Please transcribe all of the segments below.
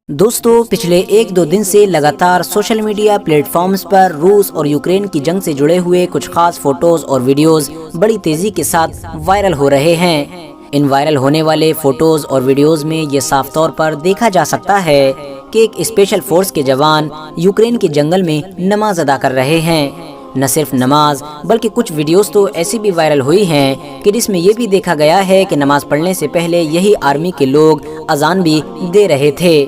دوستو پچھلے ایک دو دن سے لگاتار سوشل میڈیا پلیٹ فارمز پر روس اور یوکرین کی جنگ سے جڑے ہوئے کچھ خاص فوٹوز اور ویڈیوز بڑی تیزی کے ساتھ وائرل ہو رہے ہیں۔ ان وائرل ہونے والے فوٹوز اور ویڈیوز میں یہ صاف طور پر دیکھا جا سکتا ہے کہ ایک اسپیشل فورس کے جوان یوکرین کے جنگل میں نماز ادا کر رہے ہیں۔ نہ صرف نماز بلکہ کچھ ویڈیوز تو ایسی بھی وائرل ہوئی ہیں کہ جس میں یہ بھی دیکھا گیا ہے کہ نماز پڑھنے سے پہلے یہی آرمی کے لوگ اذان بھی دے رہے تھے۔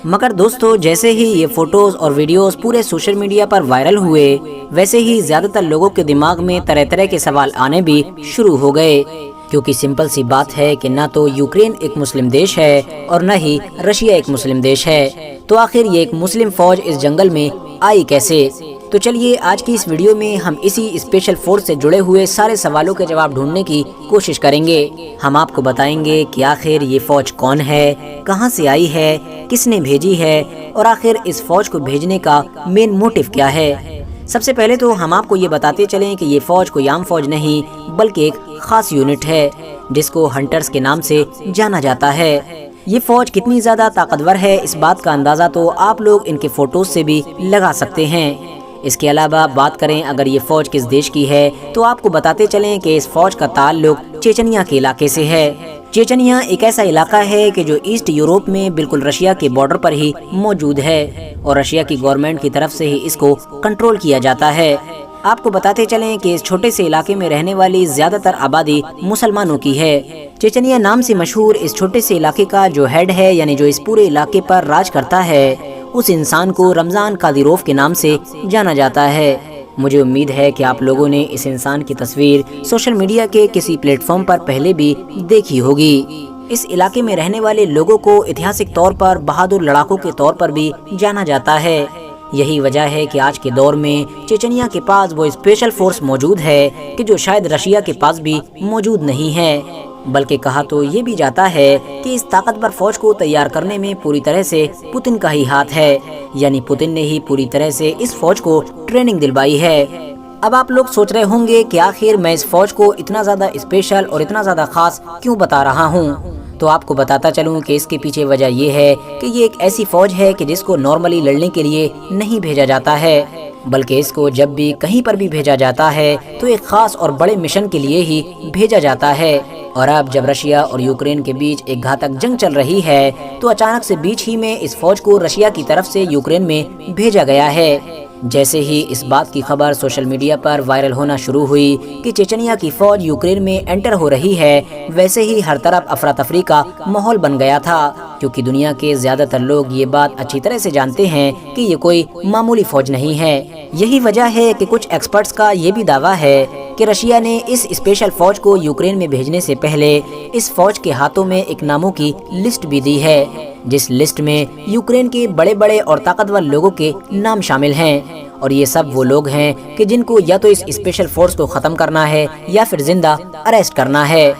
مگر دوستو جیسے ہی یہ فوٹوز اور ویڈیوز پورے سوشل میڈیا پر وائرل ہوئے، ویسے ہی زیادہ تر لوگوں کے دماغ میں طرح طرح کے سوال آنے بھی شروع ہو گئے، کیونکہ سمپل سی بات ہے کہ نہ تو یوکرین ایک مسلم دیش ہے اور نہ ہی رشیا ایک مسلم دیش ہے، تو آخر یہ ایک مسلم فوج اس جنگل میں آئی کیسے؟ تو چلیے آج کی اس ویڈیو میں ہم اسی اسپیشل فورس سے جڑے ہوئے سارے سوالوں کے جواب ڈھونڈنے کی کوشش کریں گے۔ ہم آپ کو بتائیں گے کہ آخر یہ فوج کون ہے، کہاں سے آئی ہے، کس نے بھیجی ہے، اور آخر اس فوج کو بھیجنے کا مین موٹیو کیا ہے۔ سب سے پہلے تو ہم آپ کو یہ بتاتے چلیں کہ یہ فوج کوئی عام فوج نہیں بلکہ ایک خاص یونٹ ہے جس کو ہنٹرز کے نام سے جانا جاتا ہے۔ یہ فوج کتنی زیادہ طاقتور ہے اس بات کا اندازہ تو آپ لوگ ان کے فوٹوز سے بھی لگا سکتے ہیں۔ اس کے علاوہ بات کریں اگر یہ فوج کس دیش کی ہے تو آپ کو بتاتے چلیں کہ اس فوج کا تعلق چیچنیا کے علاقے سے ہے۔ چیچنیا ایک ایسا علاقہ ہے کہ جو ایسٹ یورپ میں بالکل رشیا کے بارڈر پر ہی موجود ہے اور رشیا کی گورنمنٹ کی طرف سے ہی اس کو کنٹرول کیا جاتا ہے۔ آپ کو بتاتے چلیں کہ اس چھوٹے سے علاقے میں رہنے والی زیادہ تر آبادی مسلمانوں کی ہے۔ چیچنیا نام سے مشہور اس چھوٹے سے علاقے کا جو ہیڈ ہے، یعنی جو اس پورے علاقے پر راج کرتا ہے، اس انسان کو رمضان قادیروف کے نام سے جانا جاتا ہے۔ مجھے امید ہے کہ آپ لوگوں نے اس انسان کی تصویر سوشل میڈیا کے کسی پلیٹ فارم پر پہلے بھی دیکھی ہوگی۔ اس علاقے میں رہنے والے لوگوں کو ایتہاسک طور پر بہادر لڑاکوں کے طور پر بھی جانا جاتا ہے۔ یہی وجہ ہے کہ آج کے دور میں چیچنیا کے پاس وہ اسپیشل فورس موجود ہے کہ جو شاید رشیا کے پاس بھی موجود نہیں ہے، بلکہ کہا تو یہ بھی جاتا ہے کہ اس طاقتور فوج کو تیار کرنے میں پوری طرح سے پوتن کا ہی ہاتھ ہے، یعنی پوتن نے ہی پوری طرح سے اس فوج کو ٹریننگ دلوائی ہے۔ اب آپ لوگ سوچ رہے ہوں گے کہ آخر میں اس فوج کو اتنا زیادہ اسپیشل اور اتنا زیادہ خاص کیوں بتا رہا ہوں؟ تو آپ کو بتاتا چلوں کہ اس کے پیچھے وجہ یہ ہے کہ یہ ایک ایسی فوج ہے کہ جس کو نارملی لڑنے کے لیے نہیں بھیجا جاتا ہے، بلکہ اس کو جب بھی کہیں پر بھی بھیجا جاتا ہے تو ایک خاص اور بڑے مشن کے لیے ہی بھیجا جاتا ہے۔ اور اب جب رشیا اور یوکرین کے بیچ ایک گھاتک جنگ چل رہی ہے تو اچانک سے بیچ ہی میں اس فوج کو رشیا کی طرف سے یوکرین میں بھیجا گیا ہے۔ جیسے ہی اس بات کی خبر سوشل میڈیا پر وائرل ہونا شروع ہوئی کہ چیچنیا کی فوج یوکرین میں انٹر ہو رہی ہے، ویسے ہی ہر طرف افراتفری کا ماحول بن گیا تھا، کیونکہ دنیا کے زیادہ تر لوگ یہ بات اچھی طرح سے جانتے ہیں کہ یہ کوئی معمولی فوج نہیں ہے۔ یہی وجہ ہے کہ کچھ ایکسپرٹس کا یہ بھی دعویٰ ہے کہ رشیا نے اس اسپیشل فوج کو یوکرین میں بھیجنے سے پہلے اس فوج کے ہاتھوں میں ایک ناموں کی لسٹ بھی دی ہے، جس لسٹ میں یوکرین کے بڑے بڑے اور طاقتور لوگوں کے نام شامل ہیں، اور یہ سب وہ لوگ ہیں کہ جن کو یا تو اس اسپیشل فورس کو ختم کرنا ہے یا پھر زندہ اریسٹ کرنا ہے۔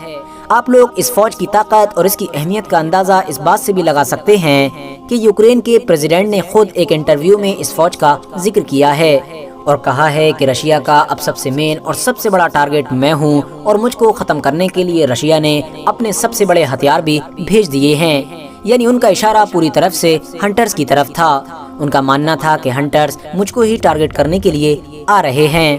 آپ لوگ اس فوج کی طاقت اور اس کی اہمیت کا اندازہ اس بات سے بھی لگا سکتے ہیں کہ یوکرین کے پریزیڈنٹ نے خود ایک انٹرویو میں اس فوج کا ذکر کیا ہے اور کہا ہے کہ رشیا کا اب سب سے مین اور سب سے بڑا ٹارگٹ میں ہوں، اور مجھ کو ختم کرنے کے لیے رشیا نے اپنے سب سے بڑے ہتھیار بھی بھیج دیے ہیں۔ یعنی ان کا اشارہ پوری طرف سے ہنٹرز کی طرف تھا۔ ان کا ماننا تھا کہ ہنٹرز مجھ کو ہی ٹارگٹ کرنے کے لیے آ رہے ہیں۔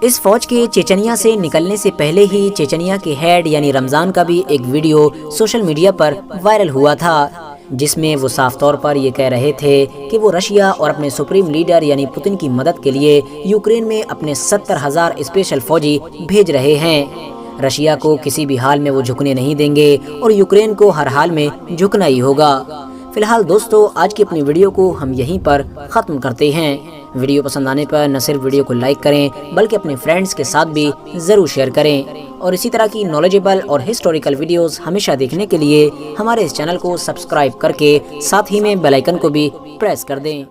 اس فوج کے چیچنیا سے نکلنے سے پہلے ہی چیچنیا کے ہیڈ یعنی رمضان کا بھی ایک ویڈیو سوشل میڈیا پر وائرل ہوا تھا، جس میں وہ صاف طور پر یہ کہہ رہے تھے کہ وہ رشیا اور اپنے سپریم لیڈر یعنی پوتن کی مدد کے لیے یوکرین میں اپنے 70,000 اسپیشل فوجی بھیج رہے ہیں۔ رشیا کو کسی بھی حال میں وہ جھکنے نہیں دیں گے اور یوکرین کو ہر حال میں جھکنا ہی ہوگا۔ فی الحال دوستو آج کی اپنی ویڈیو کو ہم یہیں پر ختم کرتے ہیں۔ ویڈیو پسند آنے پر نہ صرف ویڈیو کو لائک کریں بلکہ اپنے فرینڈز کے ساتھ بھی ضرور شیئر کریں، اور اسی طرح کی نالجیبل اور ہسٹوریکل ویڈیوز ہمیشہ دیکھنے کے لیے ہمارے اس چینل کو سبسکرائب کر کے ساتھ ہی میں بیل آئیکن کو بھی پریس کر دیں۔